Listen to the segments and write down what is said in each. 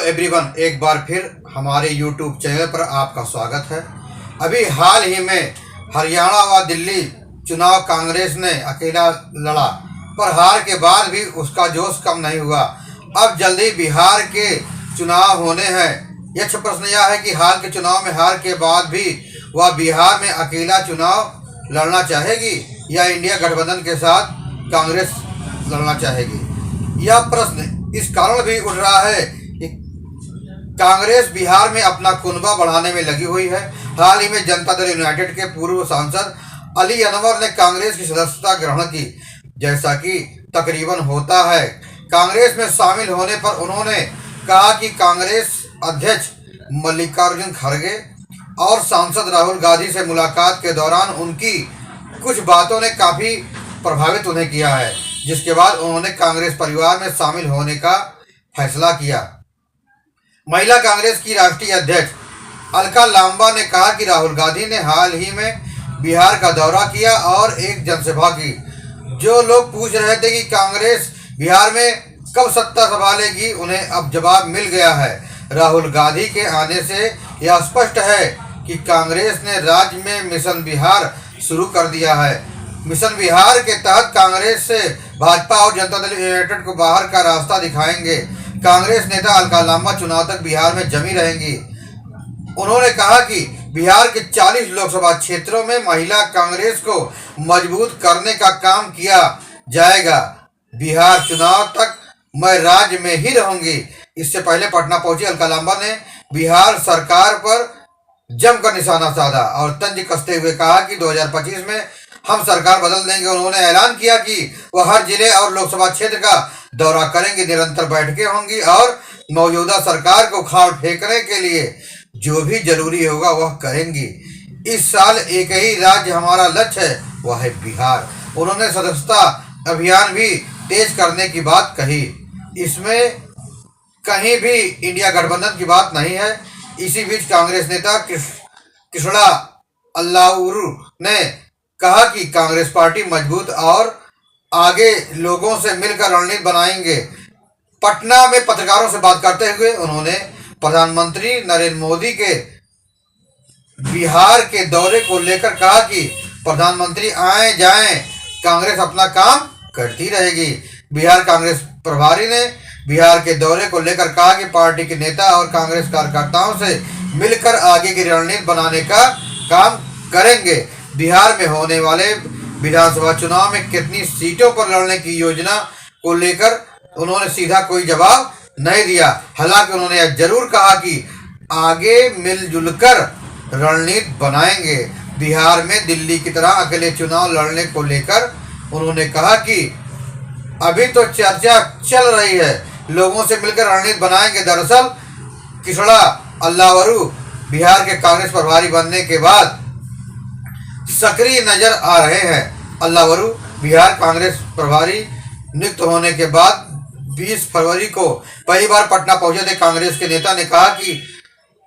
Everyone, एक बार फिर हमारे YouTube चैनल पर आपका स्वागत है। अभी हाल ही में हरियाणा व दिल्ली चुनाव कांग्रेस ने अकेला लड़ा, पर हार के बाद भी उसका जोश कम नहीं हुआ। अब जल्दी बिहार के चुनाव होने हैं। यह प्रश्न यह है कि हाल के चुनाव में हार के बाद भी वह बिहार में अकेला चुनाव लड़ना चाहेगी या इंडिया गठबंधन के साथ कांग्रेस लड़ना चाहेगी। यह प्रश्न इस कारण भी उठ रहा है कि कांग्रेस बिहार में अपना कुनबा बढ़ाने में लगी हुई है। हाल ही में जनता दल यूनाइटेड के पूर्व सांसद अली अनवर ने कांग्रेस की सदस्यता ग्रहण की, जैसा कि तकरीबन होता है। कांग्रेस में शामिल होने पर उन्होंने कहा कि कांग्रेस अध्यक्ष मल्लिकार्जुन खड़गे और सांसद राहुल गांधी से मुलाकात के दौरान उनकी कुछ बातों ने काफ़ी प्रभावित उन्हें किया है, जिसके बाद उन्होंने कांग्रेस परिवार में शामिल होने का फैसला किया। महिला कांग्रेस की राष्ट्रीय अध्यक्ष अलका लांबा ने कहा कि राहुल गांधी ने हाल ही में बिहार का दौरा किया और एक जनसभा की। जो लोग पूछ रहे थे कि कांग्रेस बिहार में कब सत्ता संभालेगी, उन्हें अब जवाब मिल गया है। राहुल गांधी के आने से यह स्पष्ट है कि कांग्रेस ने राज्य में मिशन बिहार शुरू कर दिया है। मिशन बिहार के तहत कांग्रेस से भाजपा और जनता दल यूनाइटेड को बाहर का रास्ता दिखाएंगे। कांग्रेस नेता अलका लांबा चुनाव तक बिहार में जमी रहेंगी। उन्होंने कहा कि बिहार के 40 लोकसभा क्षेत्रों में महिला कांग्रेस को मजबूत करने का काम किया जाएगा। बिहार चुनाव तक मैं राज्य में ही रहूंगी। इससे पहले पटना पहुंची अलका लांबा ने बिहार सरकार पर जमकर निशाना साधा और तंज कसते हुए कहा कि 2025 में हम सरकार बदल देंगे। उन्होंने ऐलान किया कि वह हर जिले और लोकसभा क्षेत्र का दौरा करेंगे, निरंतर बैठकें होंगी और मौजूदा सरकार को उखाड़ फेंकने के लिए जो भी जरूरी होगा वह करेंगी। इस साल एक ही राज्य हमारा लक्ष्य है, वह है बिहार। उन्होंने सदस्यता अभियान भी तेज करने की बात कही। इसमें कहीं भी इंडिया गठबंधन की बात नहीं है। इसी बीच कांग्रेस नेता कृष्णा अल्लाउरू ने कहा कि कांग्रेस पार्टी मजबूत और आगे लोगों से मिलकर रणनीति बनाएंगे। पटना में पत्रकारों से बात करते हुए उन्होंने प्रधानमंत्री नरेंद्र मोदी के बिहार के दौरे को लेकर कहा कि प्रधानमंत्री आए जाएं, कांग्रेस अपना काम करती रहेगी। बिहार कांग्रेस प्रभारी ने बिहार के दौरे को लेकर कहा कि पार्टी के नेता और कांग्रेस कार्यकर्ताओं से मिलकर आगे की रणनीति बनाने का काम करेंगे। बिहार में होने वाले विधानसभा चुनाव में कितनी सीटों पर लड़ने की योजना को लेकर उन्होंने सीधा कोई जवाब नहीं दिया। हालांकि उन्होंने यह जरूर कहा कि आगे मिलजुल कर रणनीति बनाएंगे। बिहार में दिल्ली की तरह अकेले चुनाव लड़ने को लेकर उन्होंने कहा कि अभी तो चर्चा चल रही है, लोगों से मिलकर रणनीति बनाएंगे। दरअसल कृष्णा अल्लावरू बिहार के कांग्रेस प्रभारी बनने के बाद सक्रिय नजर आ रहे हैं। अल्लावरू बिहार कांग्रेस प्रभारी नियुक्त होने के बाद 20 फरवरी को पहली बार पटना पहुंचे थे। कांग्रेस के नेता ने कहा कि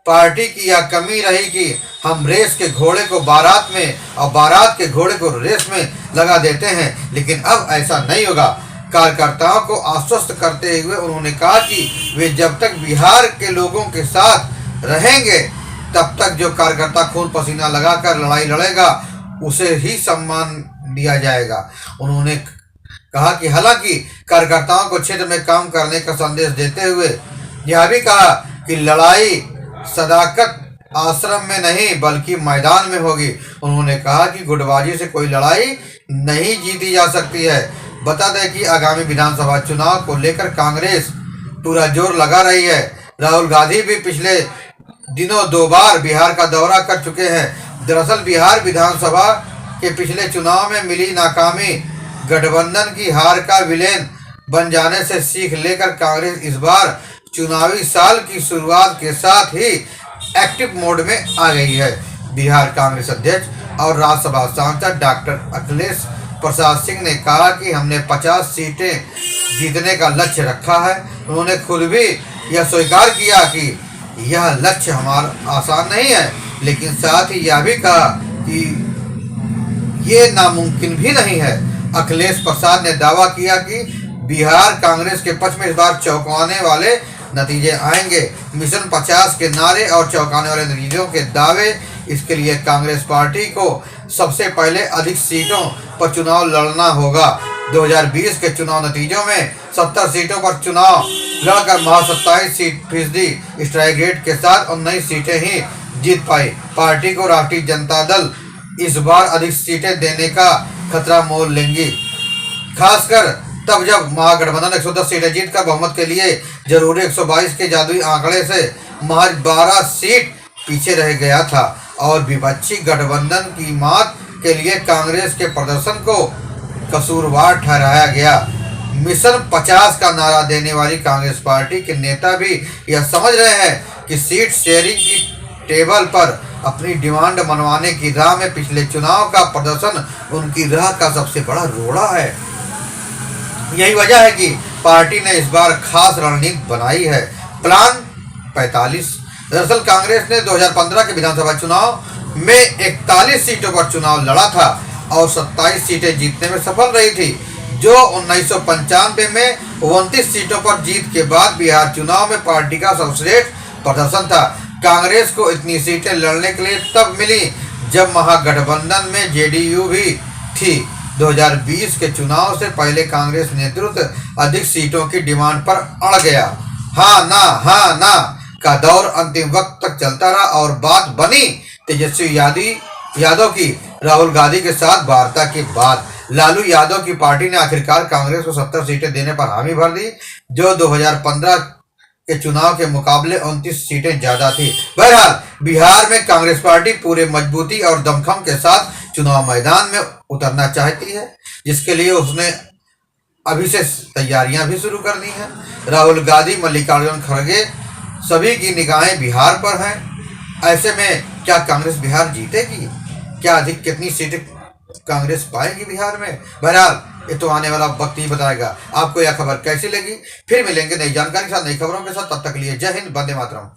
पार्टी की यह कमी रही कि हम रेस के घोड़े को बारात में और बारात के घोड़े को रेस में लगा देते हैं, लेकिन अब ऐसा नहीं होगा। कार्यकर्ताओं को आश्वस्त करते हुए उन्होंने कहा कि वे जब तक बिहार के लोगों के साथ रहेंगे तब तक जो कार्यकर्ता खून पसीना लगाकर लड़ाई लड़ेगा उसे ही सम्मान दिया जाएगा। उन्होंने कहा कि हालांकि कार्यकर्ताओं को क्षेत्र में काम करने का संदेश देते हुए यह भी कहा कि लड़ाई सदाकत आश्रम में नहीं बल्कि मैदान में होगी। उन्होंने कहा कि गुटबाजी से कोई लड़ाई नहीं जीती जा सकती है। बता दें कि आगामी विधानसभा चुनाव को लेकर कांग्रेस पूरा जोर लगा रही है। राहुल गांधी भी पिछले दिनों 2 बार बिहार का दौरा कर चुके हैं। दरअसल बिहार विधानसभा के पिछले चुनाव में मिली नाकामी गठबंधन की हार का विलेन बन जाने से सीख लेकर कांग्रेस इस बार चुनावी साल की शुरुआत के साथ ही एक्टिव मोड में आ गई है। बिहार कांग्रेस अध्यक्ष और राज्यसभा सांसद डॉक्टर अखिलेश प्रसाद सिंह ने कहा कि हमने 50 सीटें जीतने का लक्ष्य रखा है। उन्होंने खुद भी यह स्वीकार किया कि यह लक्ष्य हमारा आसान नहीं है, लेकिन साथ ही यह भी कहा कि ये नामुमकिन भी नहीं है। अखिलेश प्रसाद ने दावा किया कि बिहार कांग्रेस के पक्ष में इस बार चौंकाने वाले नतीजे आएंगे। मिशन 50 के नारे और चौंकाने वाले नतीजों के दावे। इसके लिए कांग्रेस पार्टी को सबसे पहले अधिक सीटों पर चुनाव लड़ना होगा। 2020 के चुनाव नतीजों में 70 सीटों पर चुनाव लड़कर महज 27% स्ट्राइक रेट के साथ 19 सीटें ही जीत पाई। पार्टी को राष्ट्रीय जनता दल इस बार अधिक सीटें देने का खतरा मोल लेंगी, खासकर तब जब महागठबंधन 110 सीटें जीतकर बहुमत के लिए जरूरी 122 के जादुई आंकड़े से महज 12 सीट पीछे रह गया था और विपक्षी गठबंधन की मात के लिए कांग्रेस के प्रदर्शन को कसूरवार ठहराया गया। मिशन 50 का नारा देने वाली कांग्रेस पार्टी के नेता भी यह समझ रहे हैं कि सीट शेयरिंग की टेबल पर अपनी डिमांड मनवाने की राह में पिछले चुनाव का प्रदर्शन उनकी राह का सबसे बड़ा रोड़ा है। यही वजह है कि पार्टी ने इस बार खास रणनीति बनाई है, प्लान 45। दरअसल कांग्रेस ने 2015 के विधानसभा चुनाव में 41 सीटों पर चुनाव लड़ा था और 27 सीटें जीतने में सफल रही थी, जो 1995 में 29 सीटों पर जीत के बाद बिहार चुनाव में पार्टी का सर्वश्रेष्ठ प्रदर्शन था। कांग्रेस को इतनी सीटें लड़ने के लिए तब मिली जब महागठबंधन में जेडीयू भी थी। 2020 के चुनाव से पहले कांग्रेस नेतृत्व अधिक सीटों की डिमांड पर अड़ गया। हाँ ना का दौर अंतिम वक्त तक चलता रहा और बात बनी तेजस्वी यादव की राहुल गांधी के साथ वार्ता के बाद। लालू यादव की पार्टी ने आखिरकार कांग्रेस को 70 सीटें देने पर हामी भर दी, जो 2015 के चुनाव के मुकाबले 29 सीटें ज्यादा थी। बहरहाल बिहार में कांग्रेस पार्टी पूरे मजबूती और दमखम के साथ चुनाव मैदान में उतरना चाहती है, जिसके लिए उसने अभी से तैयारियां भी शुरू कर दी हैं। राहुल गांधी, मल्लिकार्जुन खड़गे सभी की निगाहें बिहार पर हैं। ऐसे में क्या कांग्रेस बिहार जीतेगी? क्या अधिक कितनी सीटें कांग्रेस पाएगी बिहार में? बहरहाल ये तो आने वाला वक्त ही बताएगा। आपको यह खबर कैसी लगी? फिर मिलेंगे नई जानकारी के साथ, नई खबरों के साथ। तब तक के लिए जय हिंद, वंदे मातरम।